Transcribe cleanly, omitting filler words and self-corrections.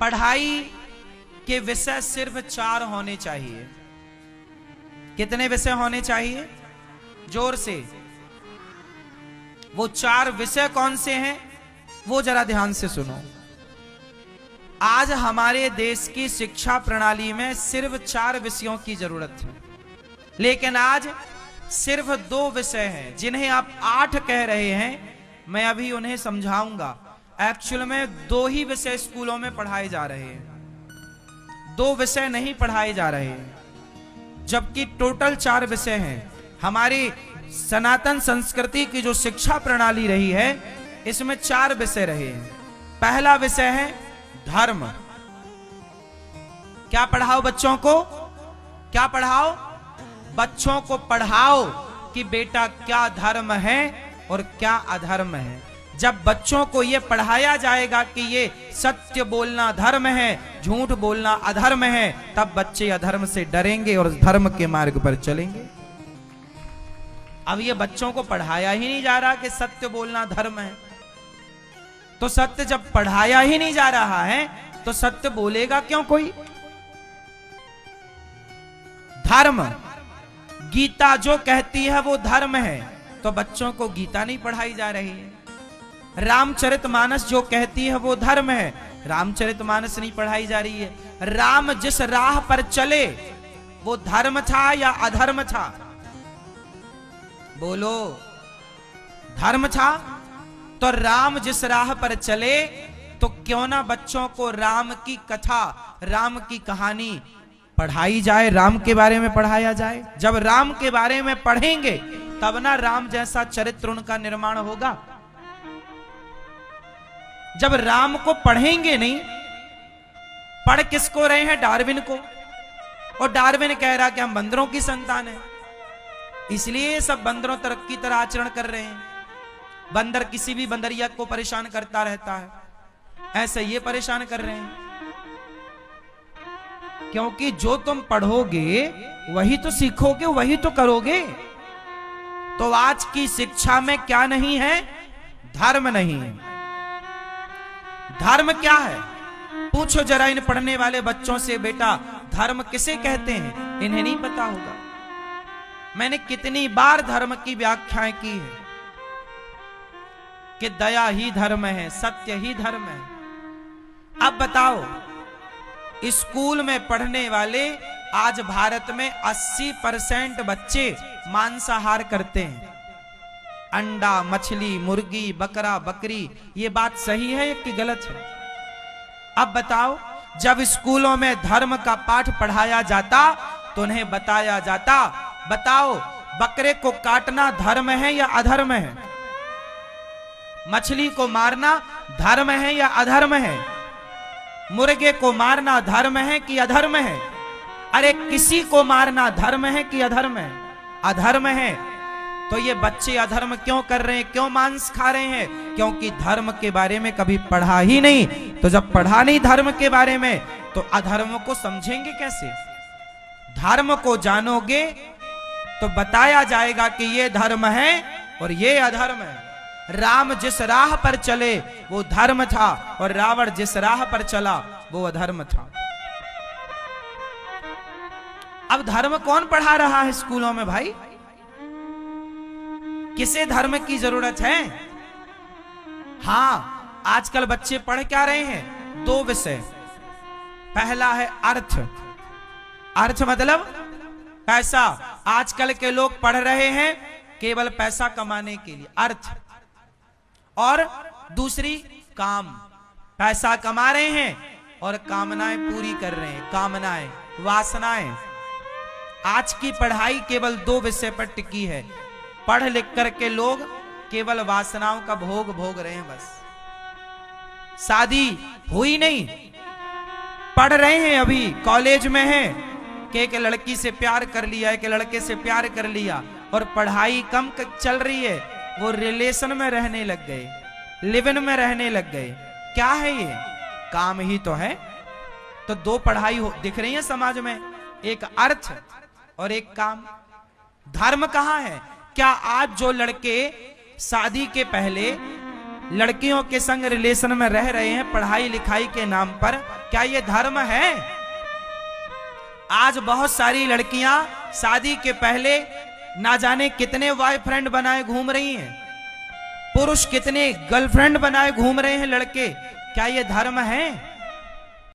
पढ़ाई के विषय सिर्फ 4 होने चाहिए। कितने विषय होने चाहिए? जोर से। वो 4 विषय कौन से हैं वो जरा ध्यान से सुनो। आज हमारे देश की शिक्षा प्रणाली में सिर्फ 4 विषयों की जरूरत है, लेकिन आज सिर्फ 2 विषय हैं जिन्हें आप 8 कह रहे हैं। मैं अभी उन्हें समझाऊंगा। एक्चुअल में 2 ही विषय स्कूलों में पढ़ाए जा रहे हैं, 2 विषय नहीं पढ़ाए जा रहे हैं, जबकि टोटल 4 विषय हैं। हमारी सनातन संस्कृति की जो शिक्षा प्रणाली रही है इसमें 4 विषय रहे हैं। पहला विषय है धर्म। क्या पढ़ाओ बच्चों को? क्या पढ़ाओ? बच्चों को पढ़ाओ कि बेटा क्या धर्म है और क्या अधर्म है। जब बच्चों को यह पढ़ाया जाएगा कि ये सत्य बोलना धर्म है, झूठ बोलना अधर्म है, तब बच्चे अधर्म से डरेंगे और धर्म के मार्ग पर चलेंगे। अब ये बच्चों को पढ़ाया ही नहीं जा रहा कि सत्य बोलना धर्म है, तो सत्य जब पढ़ाया ही नहीं जा रहा है तो सत्य बोलेगा क्यों कोई? धर्म, गीता जो कहती है वो धर्म है, तो बच्चों को गीता नहीं पढ़ाई जा रही है। रामचरितमानस जो कहती है वो धर्म है, रामचरितमानस नहीं पढ़ाई जा रही है। राम जिस राह पर चले वो धर्म था या अधर्म था? बोलो, धर्म था। तो राम जिस राह पर चले तो क्यों ना बच्चों को राम की कथा, राम की कहानी पढ़ाई जाए, राम के बारे में पढ़ाया जाए। जब राम के बारे में पढ़ेंगे तब ना राम जैसा चरित्र उनका निर्माण होगा। जब राम को पढ़ेंगे नहीं, पढ़ किसको रहे हैं? डार्विन को। और डार्विन कह रहा कि हम बंदरों की संतान है, इसलिए सब बंदरों की तरह आचरण कर रहे हैं। बंदर किसी भी बंदरिया को परेशान करता रहता है, ऐसे ये परेशान कर रहे हैं। क्योंकि जो तुम पढ़ोगे वही तो सीखोगे, वही तो करोगे। तो आज की शिक्षा में क्या नहीं है? धर्म नहीं है। धर्म क्या है? पूछो जरा इन पढ़ने वाले बच्चों से, बेटा धर्म किसे कहते हैं? इन्हें नहीं पता होगा। मैंने कितनी बार धर्म की व्याख्याएं की है कि दया ही धर्म है, सत्य ही धर्म है। अब बताओ, स्कूल में पढ़ने वाले आज भारत में 80% बच्चे मांसाहार करते हैं। अंडा, मछली, मुर्गी, बकरा, बकरी। ये बात सही है कि गलत है? अब बताओ, जब स्कूलों में धर्म का पाठ पढ़ाया जाता तो उन्हें बताया जाता, बताओ बकरे को काटना धर्म है या अधर्म है? मछली को मारना धर्म है या अधर्म है? मुर्गे को मारना धर्म है कि अधर्म है? अरे किसी को मारना धर्म है कि अधर्म है? अधर्म है। तो ये बच्चे अधर्म क्यों कर रहे हैं, क्यों मांस खा रहे हैं? क्योंकि धर्म के बारे में कभी पढ़ा ही नहीं। तो जब पढ़ा नहीं धर्म के बारे में तो अधर्म को समझेंगे कैसे? धर्म को जानोगे तो बताया जाएगा कि ये धर्म है और ये अधर्म है। राम जिस राह पर चले वो धर्म था और रावण जिस राह पर चला वो अधर्म था। अब धर्म कौन पढ़ा रहा है स्कूलों में भाई? किसे धर्म की जरूरत है? हां, आजकल बच्चे पढ़ क्या रहे हैं? 2 विषय। पहला है अर्थ। अर्थ मतलब पैसा। आजकल के लोग पढ़ रहे हैं केवल पैसा कमाने के लिए, अर्थ। और दूसरी काम। पैसा कमा रहे हैं और कामनाएं पूरी कर रहे हैं, कामनाएं, वासनाएं। आज की पढ़ाई केवल 2 विषय पर टिकी है। पढ़ लिख करके लोग केवल वासनाओं का भोग भोग रहे हैं बस। शादी हुई नहीं, पढ़ रहे हैं, अभी कॉलेज में हैं कि एक लड़की से प्यार कर लिया, एक लड़के से प्यार कर लिया और पढ़ाई कम चल रही है, वो रिलेशन में रहने लग गए, लिव इन में रहने लग गए। क्या है ये? काम ही तो है। तो 2 पढ़ाई दिख रही है समाज में, एक अर्थ और एक काम। धर्म कहां है? क्या आज जो लड़के शादी के पहले लड़कियों के संग रिलेशन में रह रहे हैं पढ़ाई लिखाई के नाम पर, क्या ये धर्म है? आज बहुत सारी लड़कियां शादी के पहले ना जाने कितने बॉयफ्रेंड बनाए घूम रही हैं, पुरुष कितने गर्लफ्रेंड बनाए घूम रहे हैं लड़के, क्या ये धर्म है?